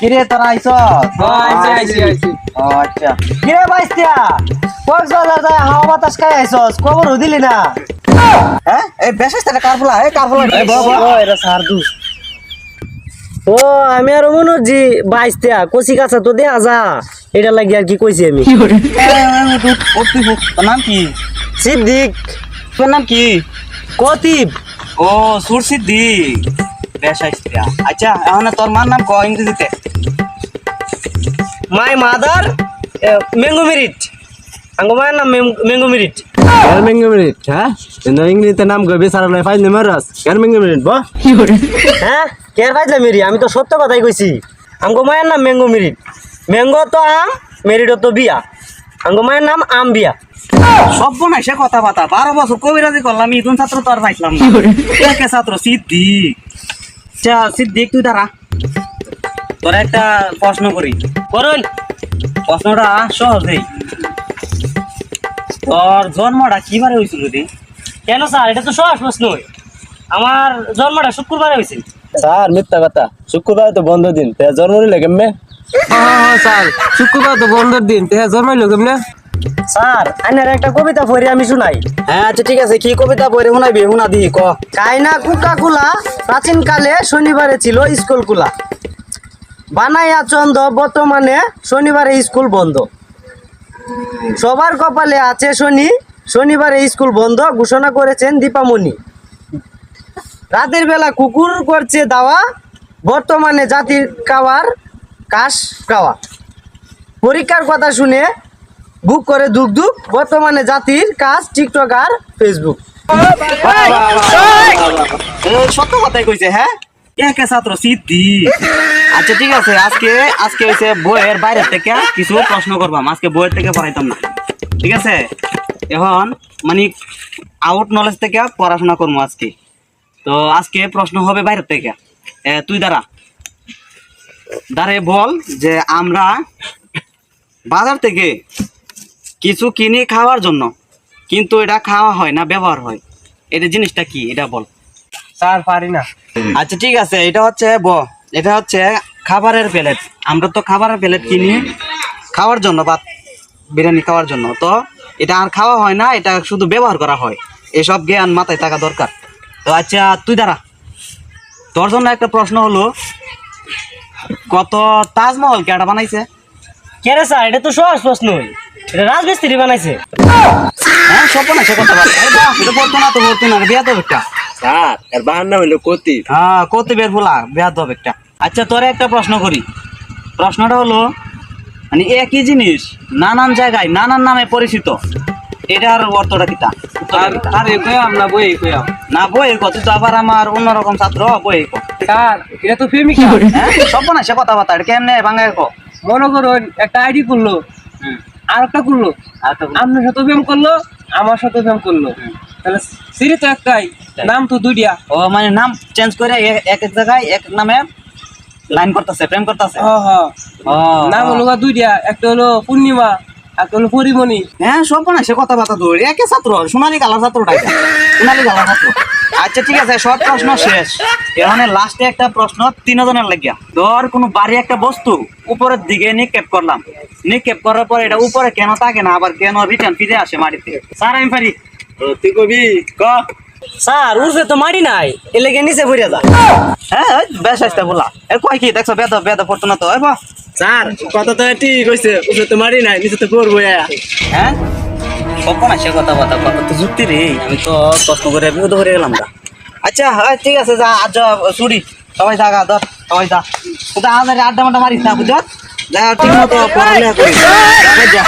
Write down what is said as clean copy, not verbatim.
কিরে তোরা আইছ? আইছি। আচ্ছা কিরে বাইস্তিয়া কক্সবাজার যায় হাওয়া বাতাস খাই আইছস খবর দিলি না? হ্যাঁ এই বেশাইস্তাটা কার বলা এই এটা সার দু ও আমি আর মনোজি বাইস্তিয়া কচি কাছা তো দেয়া যা এটা লাগি আর কি কইছি আমি তোর নাম কি? সিদ্দিক তোর নাম কি? কতিব ও সুর সিদ্দিক বেশাইস্তা। আচ্ছা এখন তোর মার নাম ক ইংরেজিতে? মাই মাদার ম্যাঙ্গো মেরিট আঙ্গো মায়ের নাম ম্যাঙ্গো মেরিট ম্যাঙ্গো মিনিট হ্যাঁ ইংরেজিতে নাম গবে সারা লাই ফাইন মারাস ম্যাঙ্গো মিনিট বা হ্যাঁ কেয়ার ফাইজলা মেরি আমি তো সত্য কথাই কইছি আঙ্গো মায়ের নাম ম্যাঙ্গো মেরিট ম্যাঙ্গো তো আম মেরিট তো বিয়া আঙ্গো মায়ের নাম আম বিয়া সব নাই সে কথা বাতা 12 বছর কবিরাজি করলাম ইদুন ছাত্র তো আর পাইছিলাম না কে ছাত্র সিদ্দিক। আচ্ছা সিদ্দিক তুই দাঁড়া তোর একটা প্রশ্ন করি করুন প্রশ্নটা সহজেই তোর জন্মটা কিবারে হয়েছিল রে? কেন স্যার এটা তো সহজ প্রশ্ন আমার জন্মটা শুক্রবারে হয়েছিল স্যার মিথ্যা কথা শুক্রবার তো বন্ধ দিন তে জন্ম নিলে কেমনে? হ্যাঁ স্যার শুক্রবার তো বন্ধের দিন তে জন্মাইলো কেমনে? স্যার আইনার একটা কবিতা পড়ি আমি শুনাই হ্যাঁ আচ্ছা ঠিক আছে কি কবিতা পড়ে শোনাবি শোনা দি ক। কাইনা কুকা কুলা প্রাচীন কালে শনিবারে ছিল স্কুল কুলা বানাইয়া চন্দ বর্তমানে শনিবারে স্কুল বন্ধ সবার কপালে আছে শনি শনিবারে স্কুল বন্ধ ঘোষণা করেছেন দীপামণি রাতের বেলা কুকুর করছে দাওয়া বর্তমানে জাতির খাওয়ার কাশ খাওয়া পরীক্ষার কথা শুনে বুক করে দুঃখ দুঃখ বর্তমানে জাতির কাজ টিকটক আর ফেসবুক সত্য কথাই কইছে হ্যাঁ কে ছাত্র সিদ্দিক। আচ্ছা ঠিক আছে আজকে হইছে বইয়ের বাইরে থেকে কিছু প্রশ্ন করবাম আজকে বইয়ের থেকে পড়াইতাম না ঠিক আছে। এখন মানে আউট নলেজ থেকে পড়াশোনা করবো আজকে। তো আজকে প্রশ্ন হবে বাইরের থেকে তুই দাঁড়ে বল যে আমরা বাজার থেকে কিছু কিনে খাওয়ার জন্য কিন্তু এটা খাওয়া হয় না ব্যবহার হয় এটা জিনিসটা কি এটা বল। স্যার পারি না আচ্ছা ঠিক আছে এটা হচ্ছে খাবারের প্লেট। আমরা তো খাবারের প্লেট কিনি খাওয়ার জন্য বা বিরিয়ানি খাওয়ার জন্য তো এটা আর খাওয়া হয় না এটা শুধু ব্যবহার করা হয় এসব জ্ঞান মাথায় থাকা দরকার। তো আচ্ছা তুই দাঁড়া তোর জন্য একটা প্রশ্ন হলো কত তাজমহল কেটা বানাইছে? কে রে স্যার এটা তো সহজ প্রশ্ন এটা রাজমিস্ত্রি বানাইছে হ্যাঁ সব না সে কথা বল এটা পড়তো না তো পড়তো না বিয়া তো একটা স্যার এর বাহান্না হইলো কতি হ্যাঁ কত বের বলা বিয়া তো একটা। আচ্ছা তোরে একটা প্রশ্ন করি প্রশ্নটা হলো মানে একই জিনিস নানান জায়গায় নানান নামে পরিচিত এটার অর্থটা কিটা? আরে কইয়াম না বই কইয়াম না বই কত তো আবার আমার অন্যরকম ছাত্র বই স্যার এটা তো প্রেমিকা হ্যাঁ সব না সে কথা বাতা কেমনে বাংলায় কো মনে করুন একটা আইডি করলো আর একটা করলো আপনার সাথে প্রেম করলো আমার সাথে প্রেম করলো তাহলে সিরি তো একটাই নাম তো দুইটা ও মানে নাম চেঞ্জ করে এক এক জায়গায় এক নামে লাইন করতেছে প্রেম করতেছে। নাম হলো দুইটা একটা হলো পূর্ণিমা একটা হলো পরিমণি হ্যাঁ সব না সে কথা বাতা ধরে একে ছাত্র সোনালী কালার ছাত্রটা সোনালী কালার ছাত্র। আচ্ছা ঠিক আছে সব প্রশ্ন শেষ এখানে লাস্টে একটা প্রশ্ন 3 জনের লাগিয়া ধর কোনো বাড়ি একটা বস্তু উপরের দিকে নিক্ষেপ করলাম নিক্ষেপ করার পর এটা উপরে কেন থাকে না আবার কেন রিটার্ন ফিরে আসে মাটিতে? স্যার আমি পারি তুই কবি ক স্যার উর্ফে তো মারি নাই এলেগে নিচে পড়ে যা হ্যাঁ বেশ আসতে বলা এর কয় কি দেখছো বেদ পড়তো না তো স্যার কথা তো ঠিক হইছে উঠে তো মারি নাই নিচে তো করবো হ্যাঁ কখন আসে কথা বাতা কথা তো যুক্তি রে আমি তো প্রশ্ন করে বিপদ করে গেলাম না। আচ্ছা হ্যাঁ ঠিক আছে যা আজ ছুটি সবাই থাকা ধর সবাই যা আড্ডা মাড্ডা মারিস না বুঝছ যা ঠিক মতো পড়ালেখা করিস যা